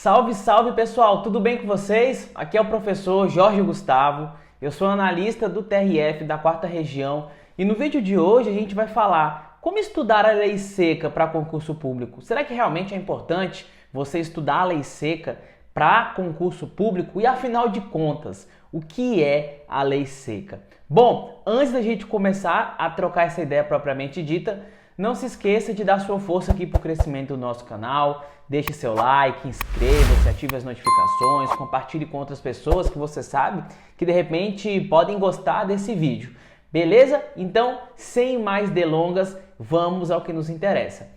Salve, salve pessoal, tudo bem com vocês? Aqui é o professor Jorge Gustavo, eu sou analista do TRF da 4ª Região e no vídeo de hoje a gente vai falar como estudar a lei seca para concurso público. Será que realmente é importante você estudar a lei seca para concurso público? E afinal de contas, o que é a lei seca? Bom, antes da gente começar a trocar essa ideia propriamente dita, não se esqueça de dar sua força aqui para o crescimento do nosso canal, deixe seu like, inscreva-se, ative as notificações, compartilhe com outras pessoas que você sabe que de repente podem gostar desse vídeo. Beleza? Então, sem mais delongas, vamos ao que nos interessa.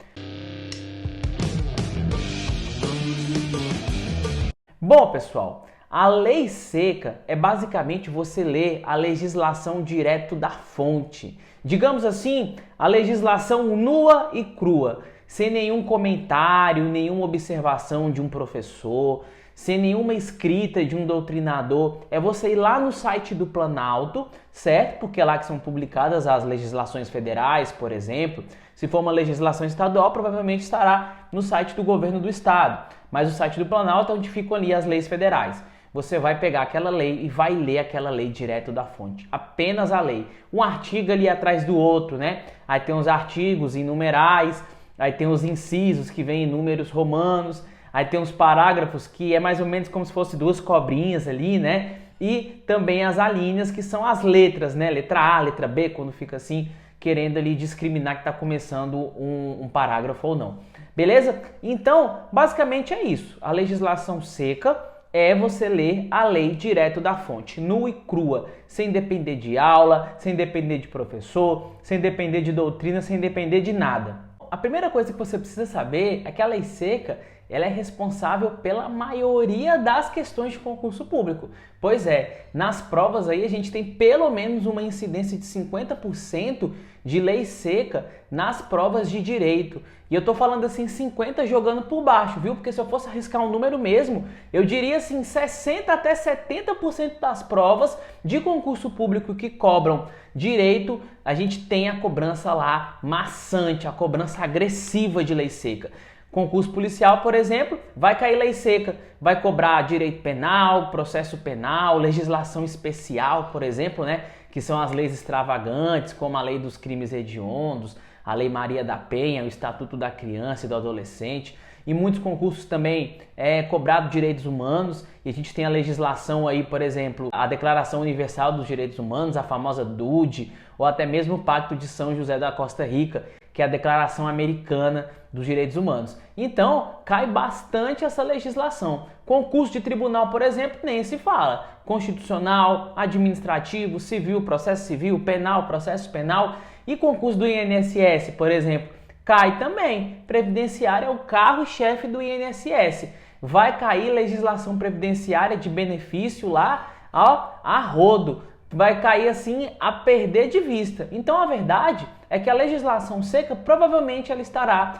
Bom, pessoal, a lei seca é basicamente você ler a legislação direto da fonte. Digamos assim, a legislação nua e crua, sem nenhum comentário, nenhuma observação de um professor, sem nenhuma escrita de um doutrinador. É você ir lá no site do Planalto, certo? Porque é lá que são publicadas as legislações federais, por exemplo. Se for uma legislação estadual, provavelmente estará no site do governo do estado. Mas o site do Planalto é onde ficam ali as leis federais. Você vai pegar aquela lei e vai ler aquela lei direto da fonte. Apenas a lei. Um artigo ali atrás do outro, né? Aí tem os artigos em numerais, aí tem os incisos que vêm em números romanos, aí tem os parágrafos que é mais ou menos como se fosse duas cobrinhas ali, né? E também as alíneas que são as letras, né? Letra A, letra B, quando fica assim, querendo ali discriminar que está começando um parágrafo ou não. Beleza? Então, basicamente é isso. A legislação seca é você ler a lei direto da fonte, nua e crua, sem depender de aula, sem depender de professor, sem depender de doutrina, sem depender de nada. A primeira coisa que você precisa saber é que a lei seca ela é responsável pela maioria das questões de concurso público. Pois é, nas provas aí a gente tem pelo menos uma incidência de 50% de lei seca nas provas de direito. E eu tô falando assim 50 jogando por baixo, viu? Porque se eu fosse arriscar um número mesmo, eu diria assim 60 até 70% das provas de concurso público que cobram direito, a gente tem a cobrança lá maçante, a cobrança agressiva de lei seca. Concurso policial, por exemplo, vai cair lei seca, vai cobrar direito penal, processo penal, legislação especial, por exemplo, né, que são as leis extravagantes, como a lei dos crimes hediondos, a lei Maria da Penha, o Estatuto da Criança e do Adolescente. Em muitos concursos também é cobrado direitos humanos e a gente tem a legislação aí, por exemplo, a Declaração Universal dos Direitos Humanos, a famosa DUD, ou até mesmo o Pacto de São José da Costa Rica, que é a Declaração Americana dos Direitos Humanos. Então, cai bastante essa legislação. Concurso de tribunal, por exemplo, nem se fala. Constitucional, administrativo, civil, processo civil, penal, processo penal. E concurso do INSS, por exemplo, cai também. Previdenciário é o carro-chefe do INSS. Vai cair legislação previdenciária de benefício lá, ó, a rodo. Vai cair assim a perder de vista. Então a verdade é que a legislação seca provavelmente ela estará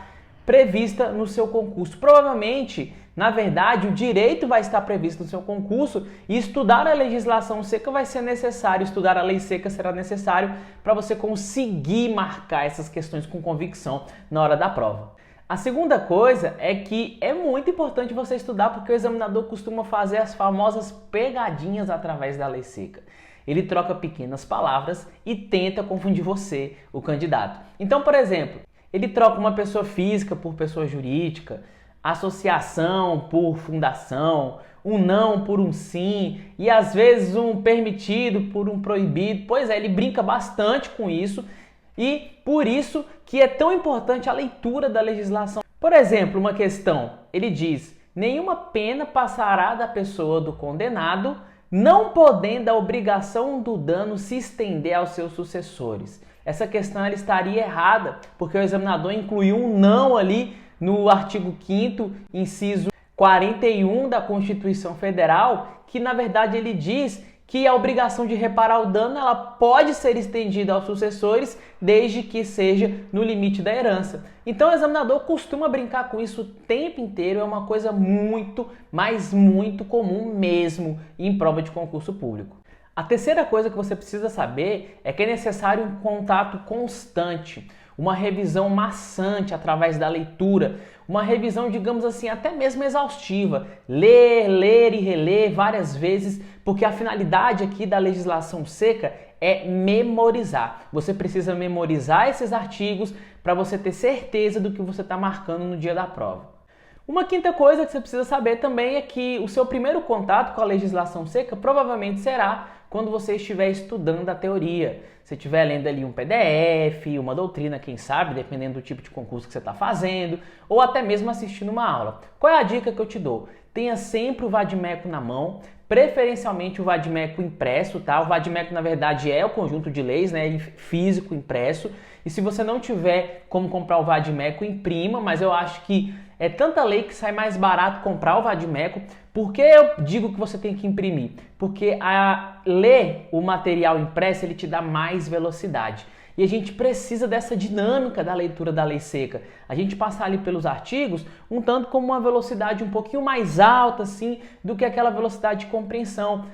prevista no seu concurso. Provavelmente, na verdade, o direito vai estar previsto no seu concurso e estudar a legislação seca vai ser necessário, estudar a lei seca será necessário para você conseguir marcar essas questões com convicção na hora da prova. A segunda coisa é que é muito importante você estudar porque o examinador costuma fazer as famosas pegadinhas através da lei seca. Ele troca pequenas palavras e tenta confundir você, o candidato. Então, por exemplo, ele troca uma pessoa física por pessoa jurídica, associação por fundação, um não por um sim e às vezes um permitido por um proibido. Pois é, ele brinca bastante com isso e por isso que é tão importante a leitura da legislação. Por exemplo, uma questão, ele diz: nenhuma pena passará da pessoa do condenado, não podendo a obrigação do dano se estender aos seus sucessores. Essa questão ela estaria errada, porque o examinador incluiu um não ali no artigo 5º, inciso 41 da Constituição Federal, que na verdade ele diz que a obrigação de reparar o dano ela pode ser estendida aos sucessores desde que seja no limite da herança. Então o examinador costuma brincar com isso o tempo inteiro, é uma coisa muito, mas muito comum mesmo em prova de concurso público. A terceira coisa que você precisa saber é que é necessário um contato constante. uma revisão maçante através da leitura, uma revisão, digamos assim, até mesmo exaustiva. Ler e reler várias vezes, porque a finalidade aqui da legislação seca é memorizar. Você precisa memorizar esses artigos para você ter certeza do que você está marcando no dia da prova. Uma quinta coisa que você precisa saber também é que o seu primeiro contato com a legislação seca provavelmente será quando você estiver estudando a teoria. Se estiver lendo ali um PDF, uma doutrina, quem sabe, dependendo do tipo de concurso que você está fazendo, ou até mesmo assistindo uma aula. Qual é a dica que eu te dou? Tenha sempre o vade-mecum na mão, preferencialmente o vade-mecum impresso, tá? O vade-mecum, na verdade, é o conjunto de leis, né, físico impresso. E se você não tiver como comprar o vade-mecum, imprima, mas eu acho que é tanta lei que sai mais barato comprar o vade-mecum. Por que eu digo que você tem que imprimir? Porque ler o material impresso, ele te dá mais velocidade. E a gente precisa dessa dinâmica da leitura da lei seca. A gente passar ali pelos artigos um tanto como uma velocidade um pouquinho mais alta assim, do que aquela velocidade de compreensão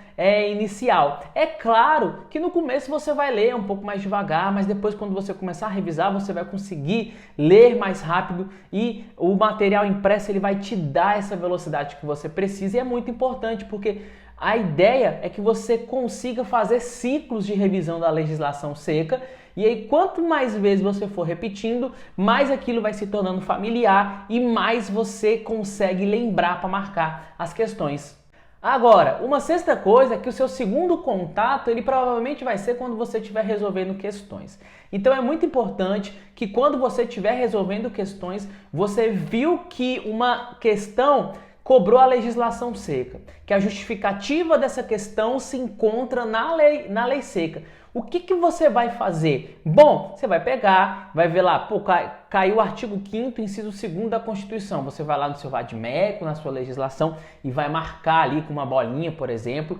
inicial. É claro que no começo você vai ler um pouco mais devagar, mas depois quando você começar a revisar, você vai conseguir ler mais rápido e o material impresso ele vai te dar essa velocidade que você precisa. E é muito importante porque a ideia é que você consiga fazer ciclos de revisão da legislação seca. E aí, quanto mais vezes você for repetindo, mais aquilo vai se tornando familiar e mais você consegue lembrar para marcar as questões. Agora, uma sexta coisa é que o seu segundo contato, ele provavelmente vai ser quando você estiver resolvendo questões. Então é muito importante que quando você estiver resolvendo questões, você viu que uma questão cobrou a legislação seca, que a justificativa dessa questão se encontra na lei seca. O que você vai fazer? Bom, você vai pegar, vai ver lá, pô, caiu o artigo 5º, inciso 2º da Constituição. Você vai lá no seu vade-mecum, na sua legislação e vai marcar ali com uma bolinha, por exemplo.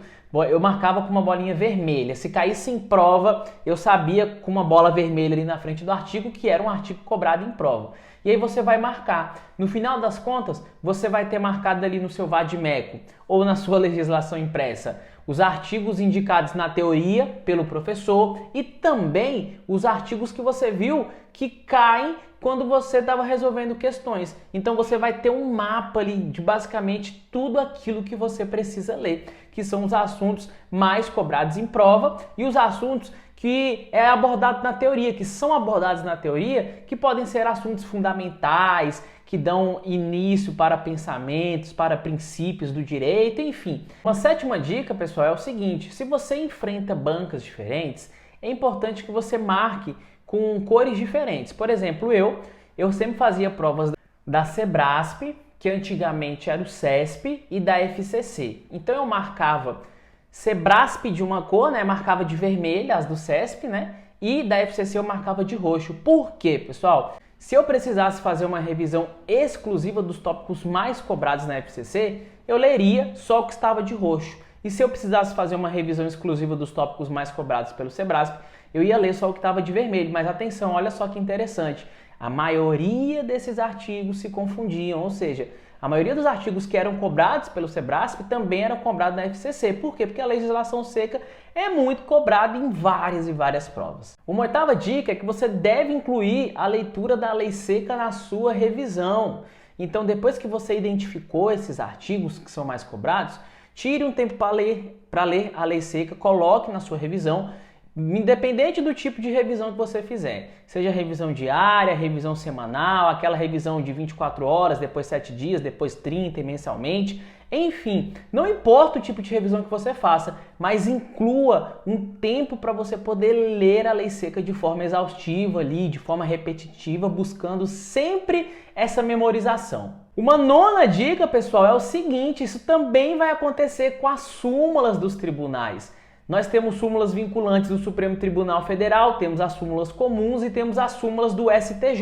Eu marcava com uma bolinha vermelha. Se caísse em prova, eu sabia com uma bola vermelha ali na frente do artigo que era um artigo cobrado em prova. E aí você vai marcar. No final das contas, você vai ter marcado ali no seu vade-mecum ou na sua legislação impressa os artigos indicados na teoria pelo professor e também os artigos que você viu que caem quando você estava resolvendo questões. Então você vai ter um mapa ali de basicamente tudo aquilo que você precisa ler, que são os assuntos mais cobrados em prova e os assuntos que é abordado na teoria, que são abordados na teoria, que podem ser assuntos fundamentais, que dão início para pensamentos, para princípios do direito, enfim. Uma sétima dica, pessoal, é o seguinte: se você enfrenta bancas diferentes, é importante que você marque com cores diferentes. Por exemplo, eu sempre fazia provas da Sebrasp, que antigamente era o CESP, e da FCC. Então eu marcava Sebrasp de uma cor, né? Marcava de vermelho, as do CESP, né? E da FCC eu marcava de roxo. Por quê, pessoal? Se eu precisasse fazer uma revisão exclusiva dos tópicos mais cobrados na FCC, eu leria só o que estava de roxo. E se eu precisasse fazer uma revisão exclusiva dos tópicos mais cobrados pelo Sebrasp, eu ia ler só o que estava de vermelho. Mas atenção, olha só que interessante. A maioria desses artigos se confundiam, ou seja, a maioria dos artigos que eram cobrados pelo Sebrasp também eram cobrados na FCC. Por quê? Porque a legislação seca é muito cobrada em várias e várias provas. Uma oitava dica é que você deve incluir a leitura da lei seca na sua revisão. Então, depois que você identificou esses artigos que são mais cobrados, tire um tempo para ler a lei seca, coloque na sua revisão, independente do tipo de revisão que você fizer, seja revisão diária, revisão semanal, aquela revisão de 24 horas, depois 7 dias, depois 30 e mensalmente, enfim, não importa o tipo de revisão que você faça, mas inclua um tempo para você poder ler a lei seca de forma exaustiva ali, de forma repetitiva, buscando sempre essa memorização. Uma nona dica, pessoal, é o seguinte: isso também vai acontecer com as súmulas dos tribunais. Nós temos súmulas vinculantes do Supremo Tribunal Federal, temos as súmulas comuns e temos as súmulas do STJ.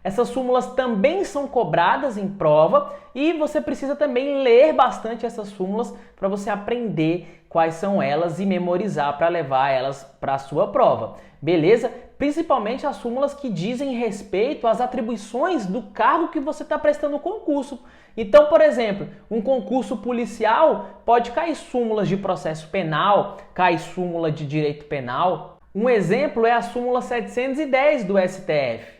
Essas súmulas também são cobradas em prova e você precisa também ler bastante essas súmulas para você aprender quais são elas e memorizar para levar elas para a sua prova. Beleza? Principalmente as súmulas que dizem respeito às atribuições do cargo que você está prestando o concurso. Então, por exemplo, um concurso policial pode cair súmulas de processo penal, cai súmula de direito penal. Um exemplo é a súmula 710 do STF.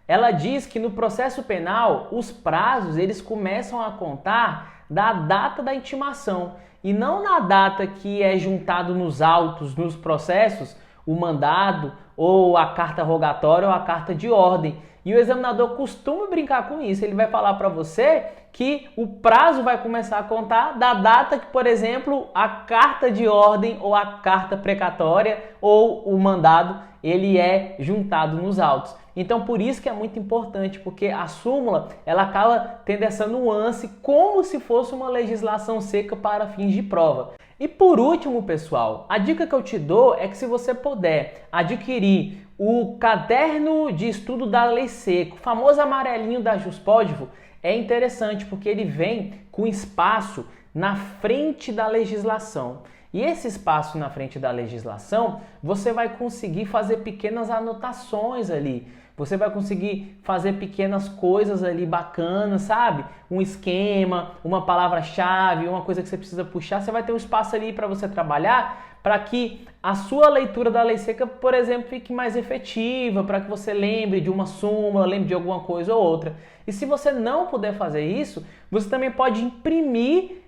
ela diz que no processo penal, os prazos eles começam a contar da data da intimação e não na data que é juntado nos autos, nos processos, o mandado ou a carta rogatória ou a carta de ordem. E o examinador costuma brincar com isso. Ele vai falar para você que o prazo vai começar a contar da data que, por exemplo, a carta de ordem ou a carta precatória ou o mandado ele é juntado nos autos. Então, por isso que é muito importante, porque a súmula ela acaba tendo essa nuance como se fosse uma legislação seca para fins de prova. E por último, pessoal, a dica que eu te dou é que se você puder adquirir o caderno de estudo da Lei Seca, o famoso amarelinho da Juspódivo, é interessante porque ele vem com espaço na frente da legislação. E esse espaço na frente da legislação, você vai conseguir fazer pequenas anotações ali. Você vai conseguir fazer pequenas coisas ali bacanas, sabe? Um esquema, uma palavra-chave, uma coisa que você precisa puxar. Você vai ter um espaço ali para você trabalhar para que a sua leitura da Lei Seca, por exemplo, fique mais efetiva, para que você lembre de uma súmula, lembre de alguma coisa ou outra. E se você não puder fazer isso, você também pode imprimir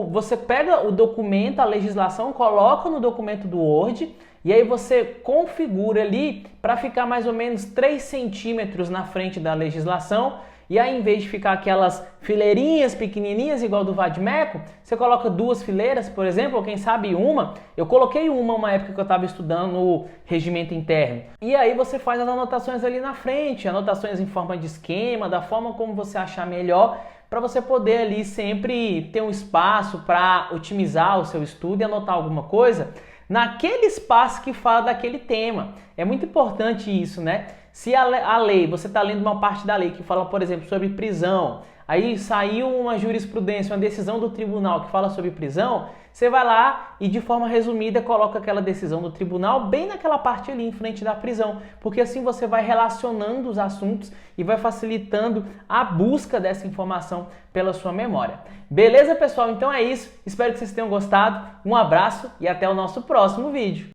você pega o documento, a legislação, coloca no documento do Word e aí você configura ali para ficar mais ou menos 3 centímetros na frente da legislação. E aí, em vez de ficar aquelas fileirinhas pequenininhas igual do Vade-Mecum, você coloca 2 fileiras, por exemplo, ou quem sabe uma. Eu coloquei uma época que eu estava estudando no regimento interno. E aí você faz as anotações ali na frente, anotações em forma de esquema, da forma como você achar melhor, para você poder ali sempre ter um espaço para otimizar o seu estudo e anotar alguma coisa naquele espaço que fala daquele tema. É muito importante isso, né? Se a lei, você está lendo uma parte da lei que fala, por exemplo, sobre prisão, aí saiu uma jurisprudência, uma decisão do tribunal que fala sobre prisão, você vai lá e de forma resumida coloca aquela decisão do tribunal bem naquela parte ali em frente da prisão, porque assim você vai relacionando os assuntos e vai facilitando a busca dessa informação pela sua memória. Beleza, pessoal? Então é isso. Espero que vocês tenham gostado. Um abraço e até o nosso próximo vídeo.